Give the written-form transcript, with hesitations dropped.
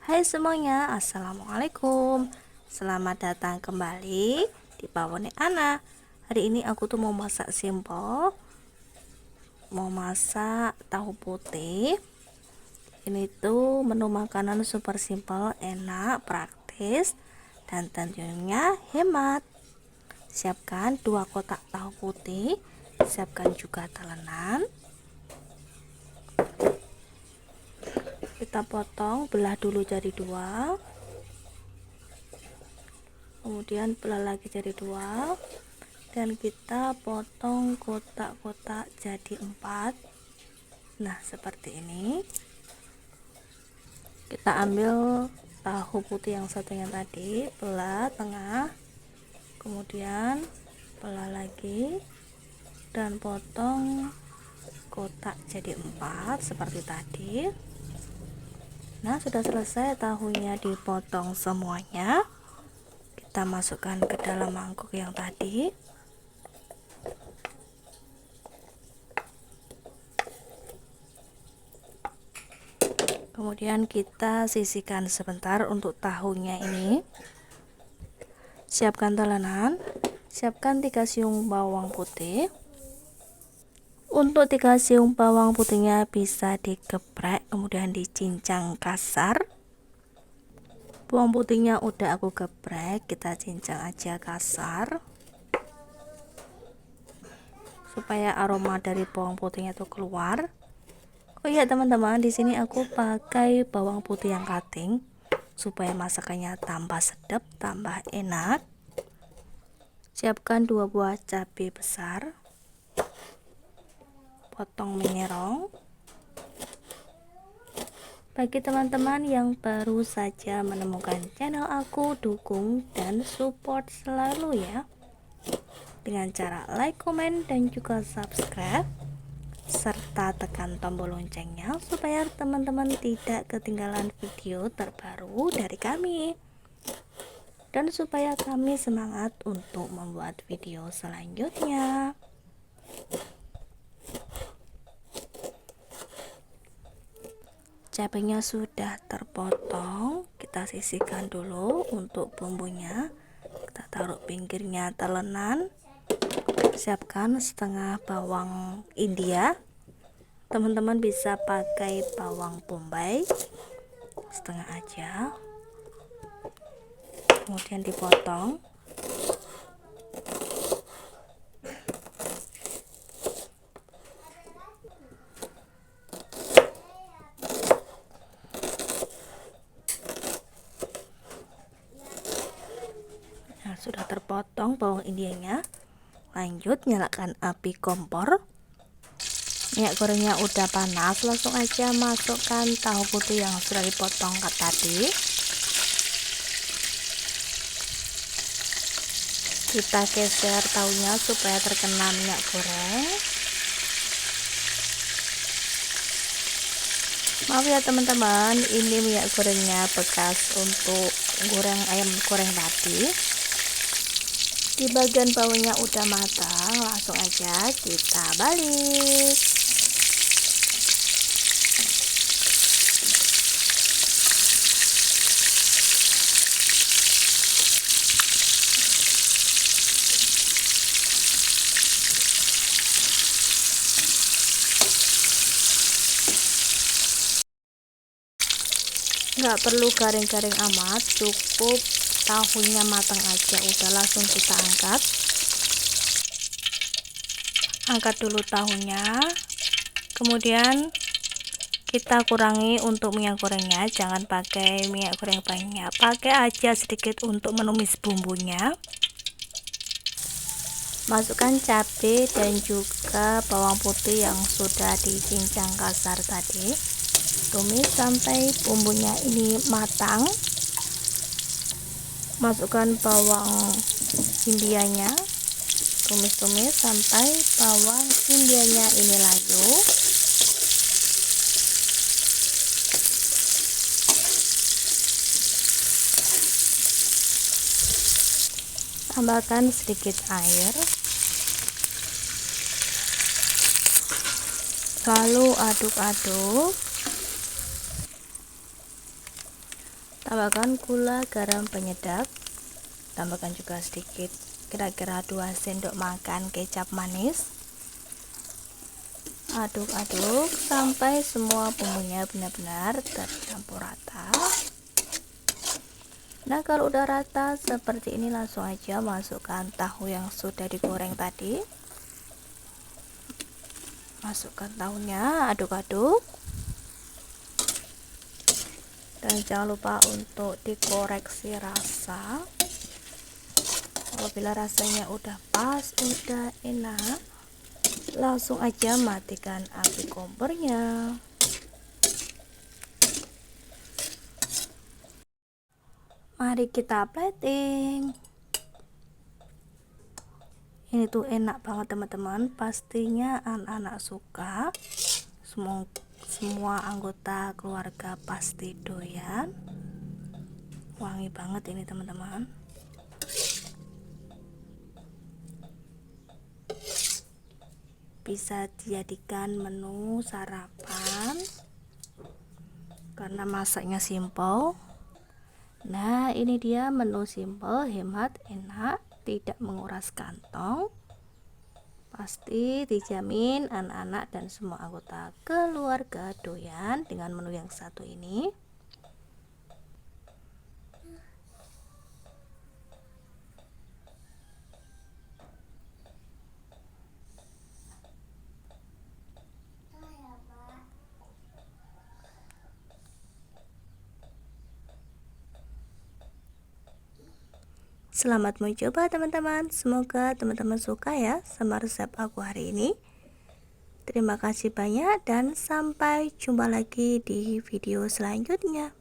Hai semuanya, assalamualaikum. Selamat datang kembali di Pawone Ana. Hari ini aku tuh mau masak simple, mau masak tahu putih. Ini tuh menu makanan super simple, enak, praktis, dan tentunya hemat. Siapkan 2 kotak tahu putih, siapkan juga telenan. Kita potong, belah dulu jadi 2, kemudian belah lagi jadi 2, dan kita potong kotak-kotak jadi 4. Nah, seperti ini. Kita ambil tahu putih yang satunya tadi, belah tengah, kemudian belah lagi dan potong kotak jadi 4 seperti tadi. Nah, sudah selesai tahunya dipotong semuanya. Kita masukkan ke dalam mangkuk yang tadi. Kemudian kita sisihkan sebentar untuk tahunya ini. Siapkan telenan, siapkan 3 siung bawang putih. Untuk 3 siung bawang putihnya bisa digeprek kemudian dicincang kasar. Bawang putihnya udah aku geprek, kita cincang aja kasar supaya aroma dari bawang putihnya itu keluar. Oh iya teman-teman, di sini aku pakai bawang putih yang cutting supaya masakannya tambah sedap, tambah enak. Siapkan 2 buah cabai besar, potong menyerong. Bagi teman-teman yang baru saja menemukan channel aku, dukung dan support selalu ya, dengan cara like, komen, dan juga subscribe, serta tekan tombol loncengnya supaya teman-teman tidak ketinggalan video terbaru dari kami, dan supaya kami semangat untuk membuat video selanjutnya. Cabenya sudah terpotong, kita sisihkan dulu. Untuk bumbunya kita taruh pinggirnya telenan. Siapkan setengah bawang India, teman-teman bisa pakai bawang bombay setengah aja, kemudian dipotong. Nah, sudah terpotong bawang indianya. Lanjut nyalakan api kompor. Minyak gorengnya udah panas, langsung aja masukkan tahu putih yang sudah dipotong tadi. Kita geser tahunya supaya terkena minyak goreng. Maaf ya teman-teman, ini minyak gorengnya bekas untuk goreng ayam goreng tadi. Di bagian bawahnya udah matang, langsung aja kita balik. Nggak perlu garing-garing amat, cukup tahunya matang aja, udah langsung kita angkat dulu tahunya. Kemudian kita kurangi untuk minyak gorengnya, jangan pakai minyak goreng banyak, pakai aja sedikit untuk menumis bumbunya. Masukkan cabai dan juga bawang putih yang sudah dicincang kasar tadi. Tumis sampai bumbunya ini matang. Masukkan bawang indianya, tumis-tumis sampai bawang indianya ini layu. Tambahkan sedikit air, lalu aduk-aduk. Tambahkan gula, garam, penyedap. Tambahkan juga sedikit, kira-kira 2 sendok makan kecap manis. Aduk-aduk sampai semua bumbunya benar-benar tercampur rata. Nah, kalau udah rata seperti ini, langsung aja masukkan tahu yang sudah digoreng tadi. Masukkan tahunya, aduk-aduk. Dan jangan lupa untuk dikoreksi rasa. Apabila rasanya udah pas, udah enak, langsung aja matikan api kompornya. Mari kita plating. Ini tuh enak banget teman-teman, pastinya anak-anak suka. Semua anggota keluarga pasti doyan. Wangi banget ini teman-teman. Bisa dijadikan menu sarapan karena masaknya simple. Nah, ini dia menu simple, hemat, enak, tidak menguras kantong. Pasti dijamin anak-anak dan semua anggota keluarga doyan dengan menu yang satu ini. Selamat mencoba teman-teman, semoga teman-teman suka ya sama resep aku hari ini. Terima kasih banyak dan sampai jumpa lagi di video selanjutnya.